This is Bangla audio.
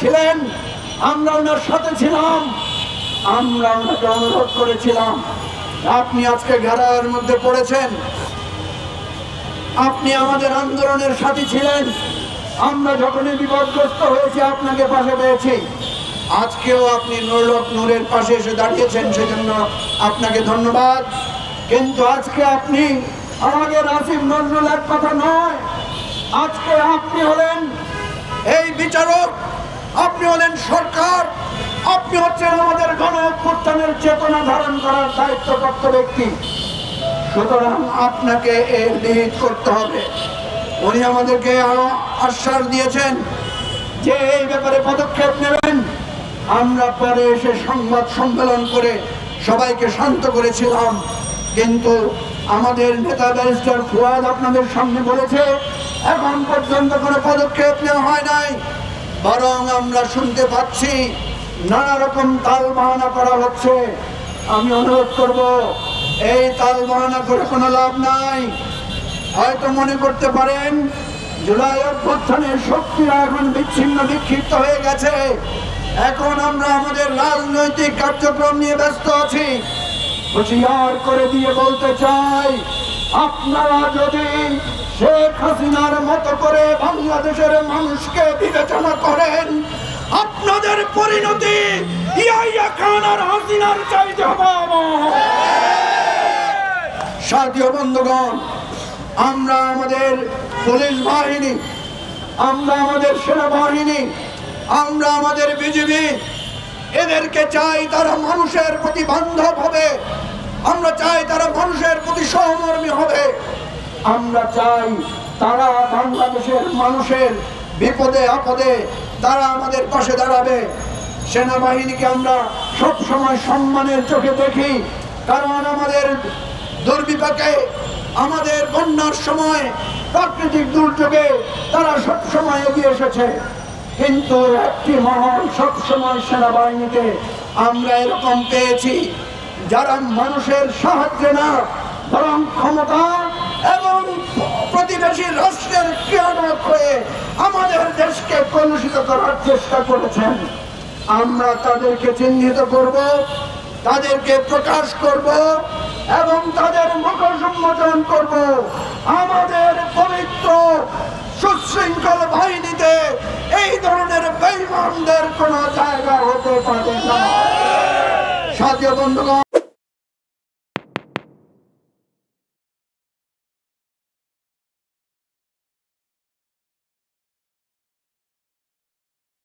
ছিলেন, আমরা ওনার সাথে ছিলাম, আমরা ওনাকে অনুরোধ করেছিলাম, আপনি আজকে ঘেরাওয়ের মধ্যে পড়েছেন, আপনি আমাদের আন্দোলনের সাথী ছিলেন, আমরা যখনই বিপদগ্রস্ত হয়েছি আপনাকে পাশে পেয়েছি। আজকেও আপনি নূরের পাশে এসে দাঁড়িয়েছেন, সেজন্য আপনাকে ধন্যবাদ। কিন্তু আজকে আপনি আমাদের আসিফ নজরুল এক কথা নয়, আজকে আপনি হলেন এই বিচারক, আপনি হলেন সরকার, আপনি হচ্ছেন আমাদের গণ অভ্যুত্থানের চেতনা ধারণ করার দায়িত্বপ্রাপ্ত ব্যক্তি। সুতরাং আপনাকে এর লিড করতে হবে। উনি আমাদেরকে আরো আশ্বাস দিয়েছেন যে এই ব্যাপারে পদক্ষেপ নেবেন। আমরা পরে এসে সংবাদ সম্মেলন করে সবাইকে শান্ত করেছিলাম, কিন্তু আমাদের নেতা ব্যারিস্টার ফুয়াদ আপনাদের সামনে বলেছে এখন পর্যন্ত কোনো পদক্ষেপ নেওয়া হয় নাই, বরং আমরা শুনতে পাচ্ছি নানা রকম তাল বাহানা করা হচ্ছে। আমি অনুরোধ করব, এই তাল বাহানা করে কোনো লাভ নাই। হয়তো মনে করতে পারেন জুলাই অভ্যুত্থানের শক্তিরা এখন বিচ্ছিন্ন বিক্ষিপ্ত হয়ে গেছে, এখন আমরা আমাদের রাজনৈতিক কার্যক্রম নিয়ে ব্যস্ত আছি। হুঁশিয়ার করে দিয়ে বলতে চাই, আপনারা যদি শেখ হাসিনার মতো করে বাংলাদেশের মানুষকে বিবেচনা করেন, আপনাদের পরিণতি ইয়াহিয়া খান আর হাসিনার চাইতে হবে। সাথী ও বন্ধুগণ, আমরা আমাদের পুলিশ বাহিনী, আমরা আমাদের সেনাবাহিনী, আমরা আমাদের বিজিবি, এদেরকে চাই তারা মানুষের প্রতি বান্ধব হবে, আমরা চাই তারা মানুষের প্রতি সহমর্মী হবে, আমরা চাই তারা বাংলাদেশের মানুষের বিপদে আপদে তারা আমাদের পাশে দাঁড়াবে। সেনাবাহিনীকে আমরা সব সময় সম্মানের চোখে দেখি, কারণ আমাদের দুর্বিপাকে, আমাদের বন্যার সময়, প্রাকৃতিক দুর্যোগে তারা সব সময় এগিয়ে এসেছে। কিন্তু একটি মহল সবসময় সেনাবাহিনীকে আমরা এরকম পেয়েছি যারা মানুষের সাহায্যে না বরং ক্ষমতা এবং প্রতিবেশী রাষ্ট্রের ক্রিয়ানক হয়ে আমাদের দেশকে কলুষিত করার চেষ্টা করেছেন। আমরা তাদেরকে চিহ্নিত করব, তাদেরকে প্রকাশ করব এবং তাদের মুখোশ উন্মোচন করব। আমাদের পবিত্র সুশৃঙ্খল বাহিনীতে এই ধরনের বেঈমানদের কোনো জায়গা হতে পারে না। সাথী বন্ধুগণ,